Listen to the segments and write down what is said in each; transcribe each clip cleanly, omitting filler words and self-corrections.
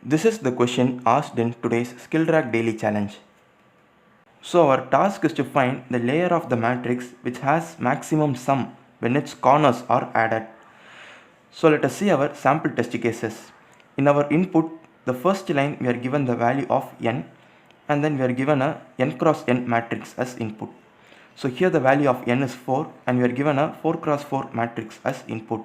This is the question asked in today's SkillTrack Daily Challenge. So our task is to find the layer of the matrix which has maximum sum when its corners are added. So let us see our sample test cases. In our input, the first line we are given the value of n, and then we are given a n cross n matrix as input. So here the value of n is 4 and we are given a 4 cross 4 matrix as input.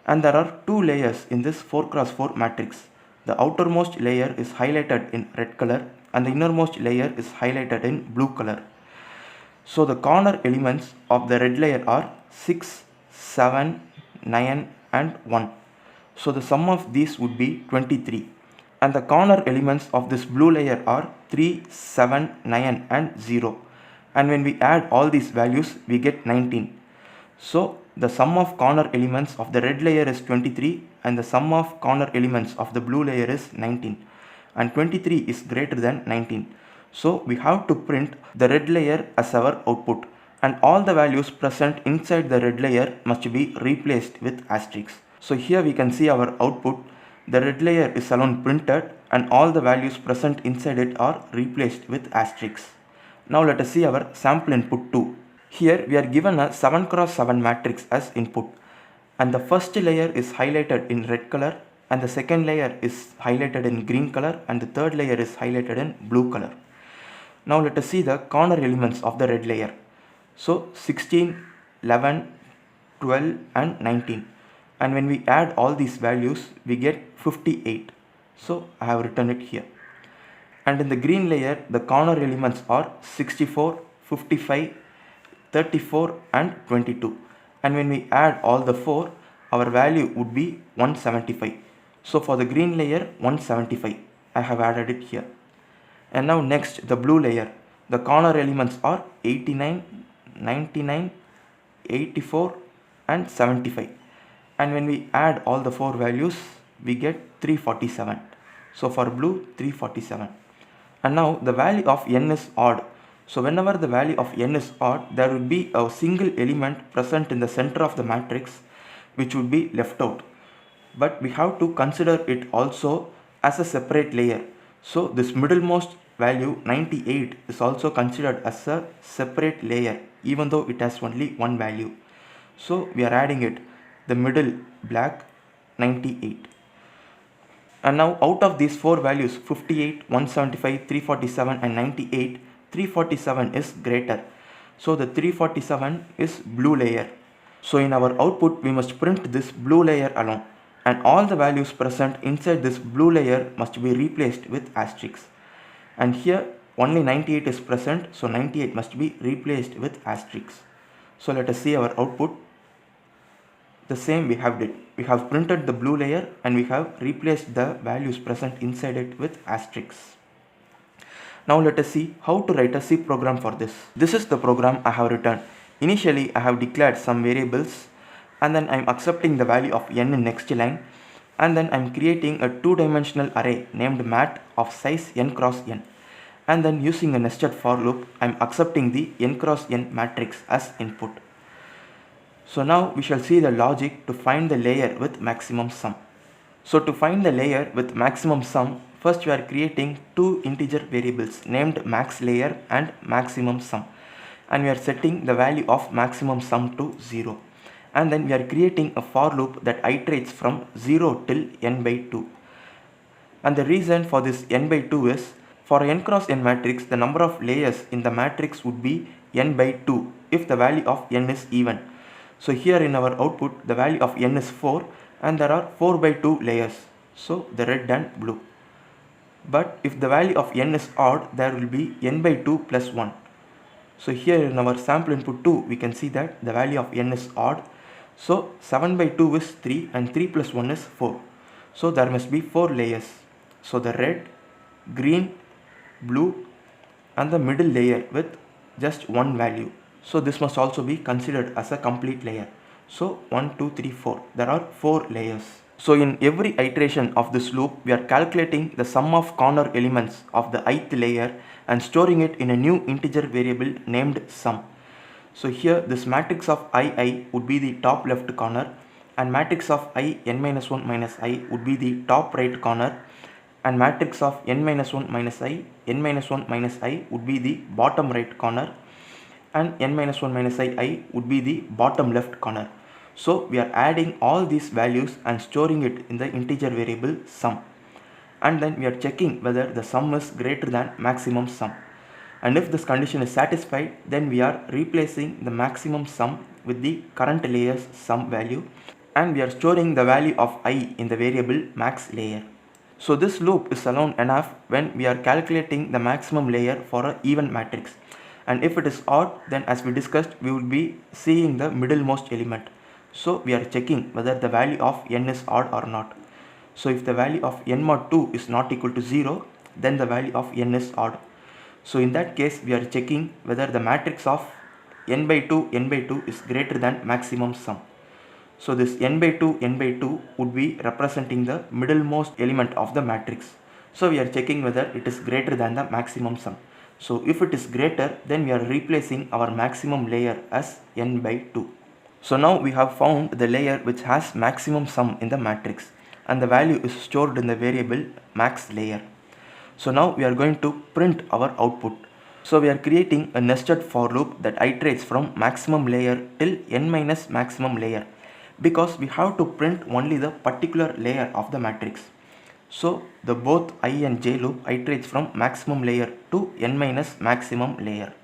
And there are two layers in this 4 cross 4 matrix. The outermost layer is highlighted in red color and the innermost layer is highlighted in blue color. So the corner elements of the red layer are 6, 7, 9 and 1. So the sum of these would be 23. And the corner elements of this blue layer are 3, 7, 9 and 0. And when we add all these values, we get 19. So the sum of corner elements of the red layer is 23 and the sum of corner elements of the blue layer is 19. And 23 is greater than 19. So we have to print the red layer as our output, and all the values present inside the red layer must be replaced with asterisks. So here we can see our output. The red layer is alone printed and all the values present inside it are replaced with asterisks. Now let us see our sample input 2. Here we are given a 7 cross 7 matrix as input, and the first layer is highlighted in red color and the second layer is highlighted in green color and the third layer is highlighted in blue color. Now let us see the corner elements of the red layer. So 16, 11, 12 and 19, and when we add all these values we get 58. So I have written it here. And in the green layer the corner elements are 64, 55, 34 and 22, and when we add all the 4 our value would be 175. So for the green layer 175, I have added it here. And now next the blue layer, the corner elements are 89, 99, 84 and 75, and when we add all the 4 values we get 347. So for blue 347. And now the value of n is odd. So whenever the value of n is odd, there will be a single element present in the center of the matrix which would be left out. But we have to consider it also as a separate layer. So this middlemost value 98 is also considered as a separate layer even though it has only one value. So we are adding it, the middle black 98. And now out of these 4 values 58, 175, 347 and 98, 347 is greater. So the 347 is blue layer. So in our output we must print this blue layer alone, and all the values present inside this blue layer must be replaced with asterisks. And here only 98 is present, so 98 must be replaced with asterisks. So let us see our output. The same we have did. We have printed the blue layer and we have replaced the values present inside it with asterisks. Now let us see how to write a C program for this. This is the program I have written. Initially I have declared some variables, and then I am accepting the value of n in next line, and then I am creating a 2-dimensional array named mat of size n cross n, and then using a nested for loop I am accepting the n cross n matrix as input. So now we shall see the logic to find the layer with maximum sum. So to find the layer with maximum sum, first we are creating two integer variables named max layer and maximum sum, and we are setting the value of maximum sum to 0, and then we are creating a for loop that iterates from 0 till n by 2. And the reason for this n by 2 is, for n cross n matrix the number of layers in the matrix would be n by 2 if the value of n is even. So here in our output the value of n is 4 and there are 4 by 2 layers, so the red and blue. But if the value of n is odd, there will be n by 2 plus 1. So here in our sample input 2 we can see that the value of n is odd. So 7 by 2 is 3 and 3 plus 1 is 4. So there must be 4 layers. So the red, green, blue and the middle layer with just one value. So this must also be considered as a complete layer. So 1, 2, 3, 4. There are 4 layers. So in every iteration of this loop, we are calculating the sum of corner elements of the ith layer and storing it in a new integer variable named sum. So here this matrix of I would be the top left corner, and matrix of I n minus 1 minus I would be the top right corner, and matrix of n minus 1 minus I, n minus 1 minus I would be the bottom right corner, and n minus 1 minus I would be the bottom left corner. So we are adding all these values and storing it in the integer variable sum, and then we are checking whether the sum is greater than maximum sum. And if this condition is satisfied, then we are replacing the maximum sum with the current layer's sum value, and we are storing the value of I in the variable max layer. So this loop is alone enough when we are calculating the maximum layer for an even matrix, and if it is odd, then as we discussed, we will be seeing the middlemost element. So we are checking whether the value of n is odd or not. So if the value of n mod 2 is not equal to 0, then the value of n is odd. So in that case, we are checking whether the matrix of n by 2 is greater than maximum sum. So this n by 2 would be representing the middlemost element of the matrix. So we are checking whether it is greater than the maximum sum. So if it is greater, then we are replacing our maximum layer as n by 2. So now we have found the layer which has maximum sum in the matrix, and the value is stored in the variable max layer. So now we are going to print our output. So we are creating a nested for loop that iterates from maximum layer till n minus maximum layer, because we have to print only the particular layer of the matrix. So the both I and j loop iterates from maximum layer to n minus maximum layer,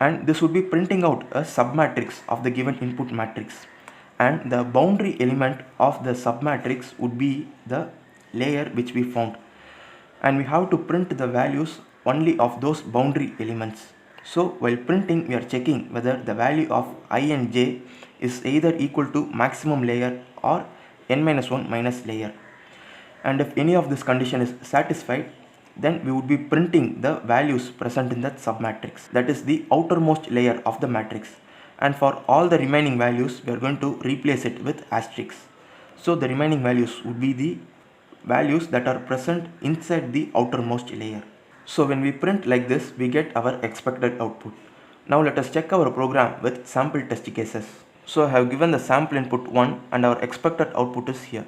and this would be printing out a submatrix of the given input matrix, and the boundary element of the submatrix would be the layer which we found, and we have to print the values only of those boundary elements. So while printing, we are checking whether the value of I and j is either equal to maximum layer or n minus 1 minus layer, and if any of this condition is satisfied, then we would be printing the values present in that submatrix, that is the outermost layer of the matrix, and for all the remaining values we are going to replace it with asterisks. So the remaining values would be the values that are present inside the outermost layer. So when we print like this, we get our expected output. Now let us check our program with sample test cases. So I have given the sample input 1 and our expected output is here.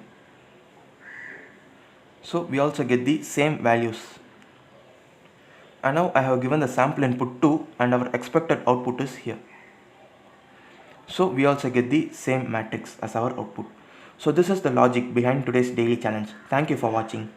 So we also get the same values. And now I have given the sample input 2 and our expected output is here. So we also get the same matrix as our output. So this is the logic behind today's daily challenge. Thank you for watching.